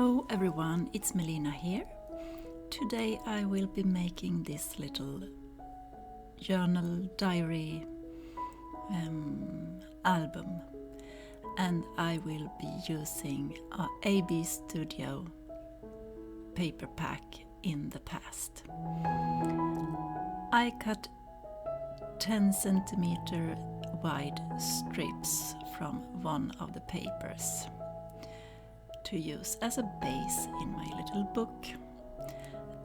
Hello everyone, it's Melina here. Today I will be making this little journal diary album, and I will be using a AB Studio paper pack in the past. I cut 10 centimeter wide strips from one of the papers to use as a base in my little book.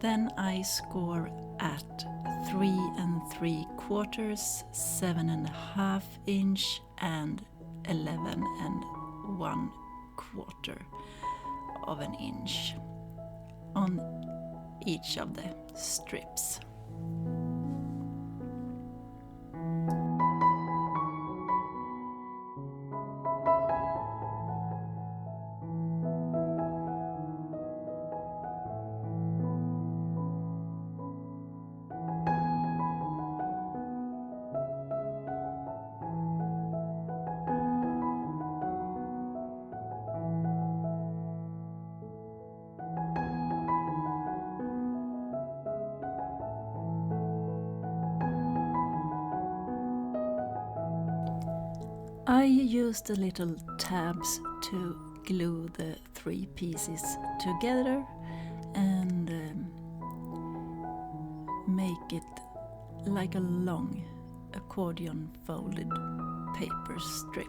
Then I score at 3 3/4, 7.5 inch and 11 1/4 of an inch on each of the strips. I used the little tabs to glue the 3 pieces together and make it like a long accordion folded paper strip.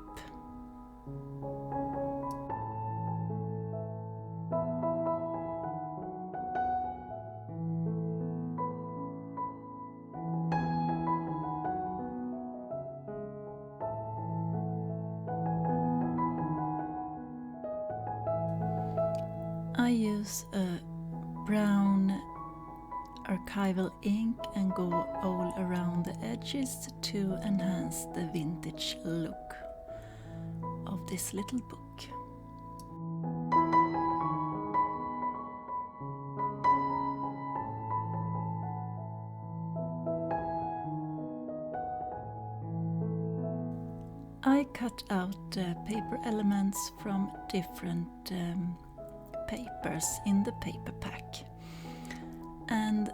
I use a brown archival ink and go all around the edges to enhance the vintage look of this little book. I cut out paper elements from different papers in the paper pack, and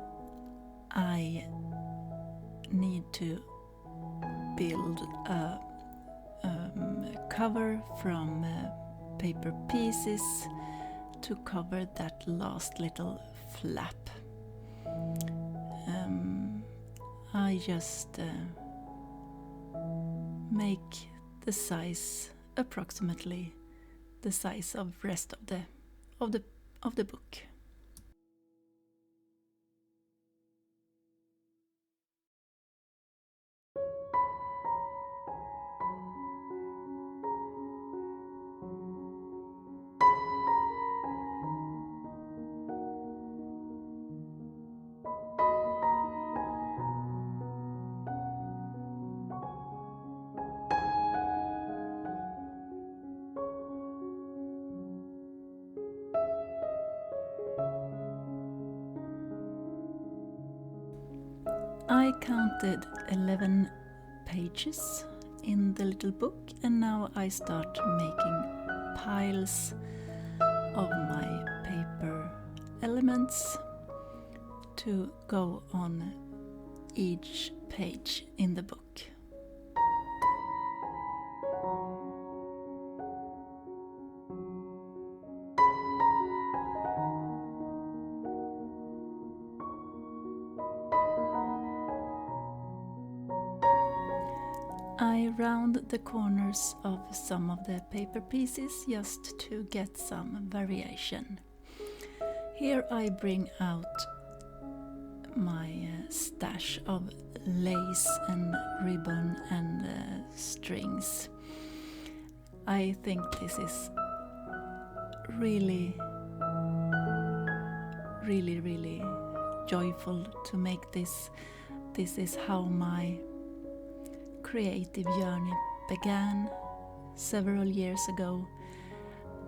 I need to build a cover from paper pieces to cover that last little flap. I just make the size approximately the size of rest of the book. I counted 11 pages in the little book, and now I start making piles of my paper elements to go on each page in the book. I round the corners of some of the paper pieces just to get some variation. Here I bring out my stash of lace and ribbon and strings. I think this is really joyful to make this. This is how my creative journey began several years ago,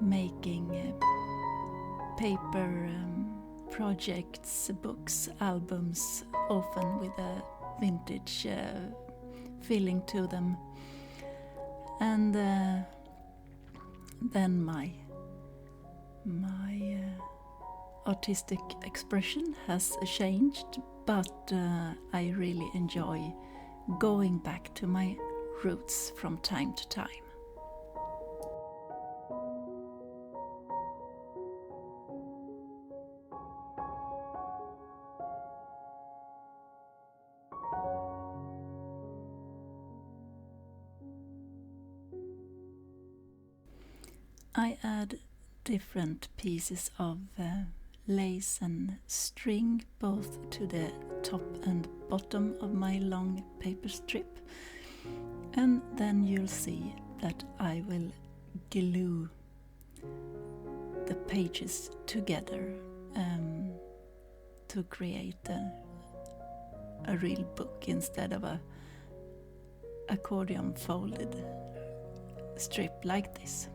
making paper projects, books, albums, often with a vintage feeling to them. And then my artistic expression has changed, but I really enjoy going back to my roots from time to time. I add different pieces of lace and string both to the top and bottom of my long paper strip, and then you'll see that I will glue the pages together to create a real book instead of a accordion folded strip like this.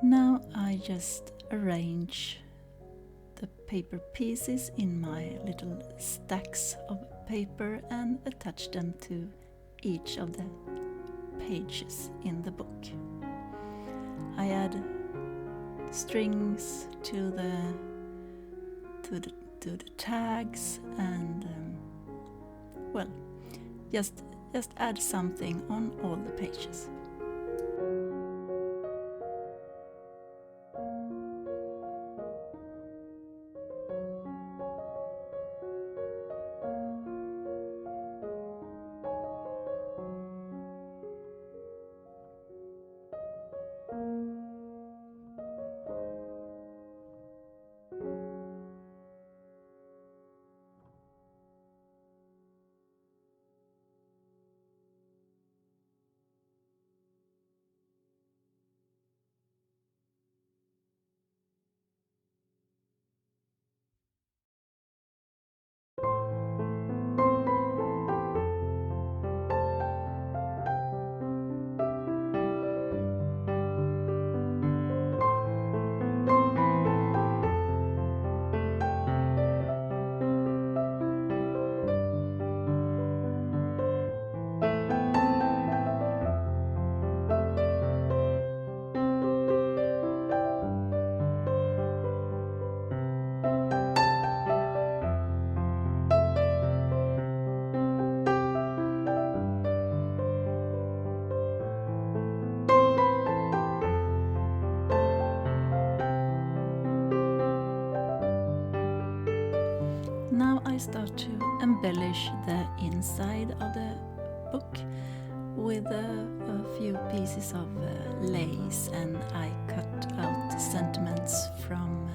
Now I just arrange the paper pieces in my little stacks of paper and attach them to each of the pages in the book. I add strings to the tags and well, just add something on all the pages. Now I start to embellish the inside of the book with a few pieces of lace, and I cut out sentiments from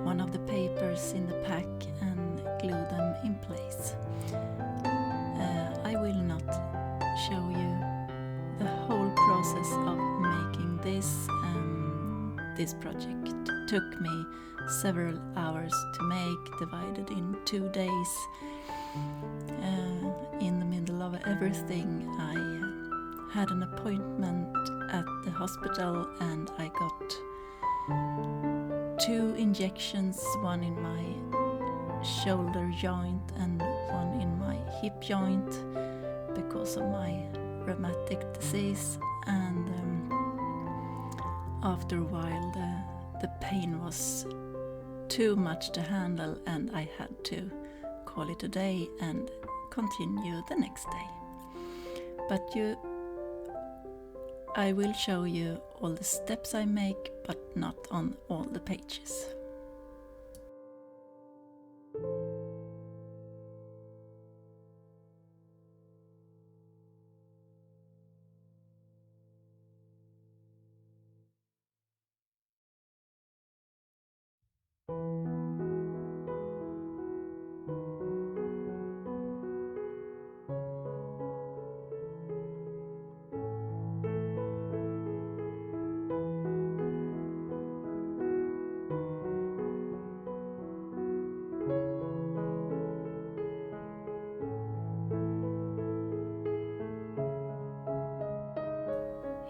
one of the papers in the pack and glue them in place. I will not show you the whole process of making this. This project took me several hours to make, divided in 2 days. In the middle of everything, I had an appointment at the hospital and I got 2 injections, one in my shoulder joint and one in my hip joint because of my rheumatic disease, and after a while the pain was too much to handle, and I had to call it a day and continue the next day. But I will show you all the steps I make, but not on all the pages.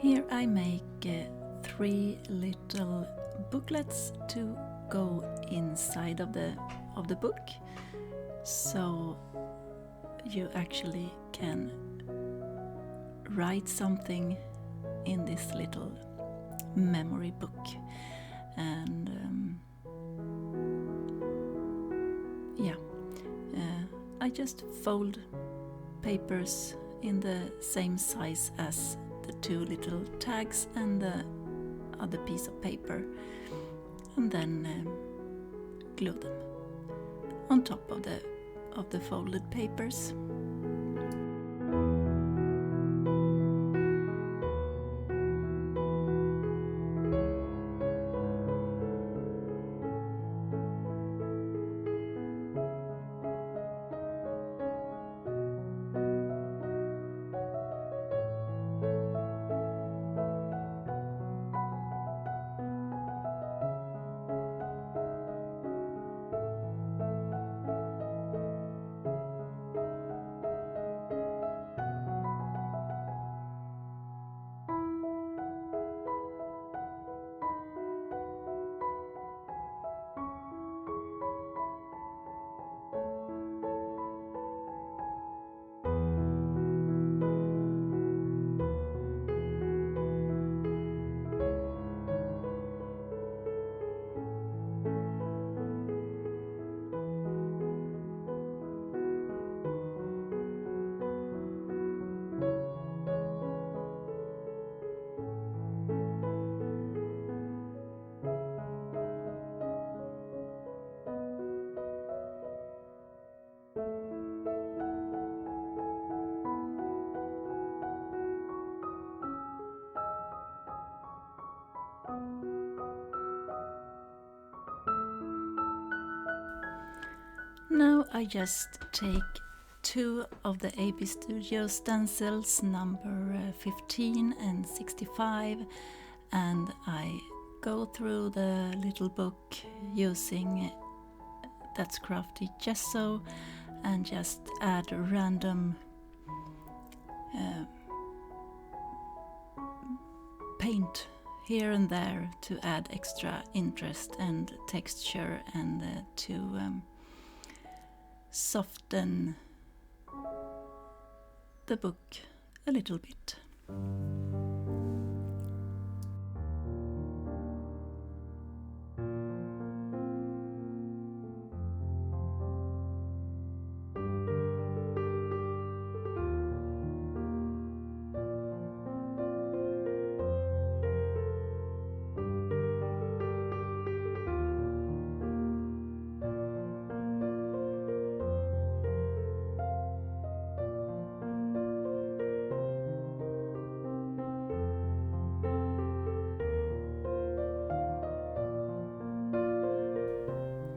Here I make 3 little booklets to go inside of the book, so you actually can write something in this little memory book. And I just fold papers in the same size as the 2 little tags and the other piece of paper, and then glue them on top of the folded papers. Now I just take 2 of the AB Studio stencils, number 15 and 65, and I go through the little book using That's Crafty gesso and just add random paint here and there to add extra interest and texture, and to soften the book a little bit.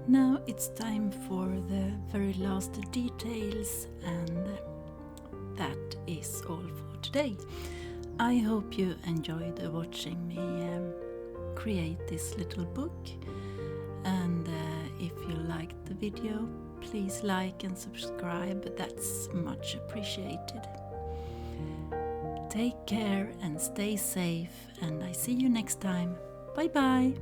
Now it's time for the very last details, and that is all for today. I hope you enjoyed watching me create this little book, and if you liked the video, please like and subscribe, that's much appreciated. Take care and stay safe, and I see you next time. Bye bye!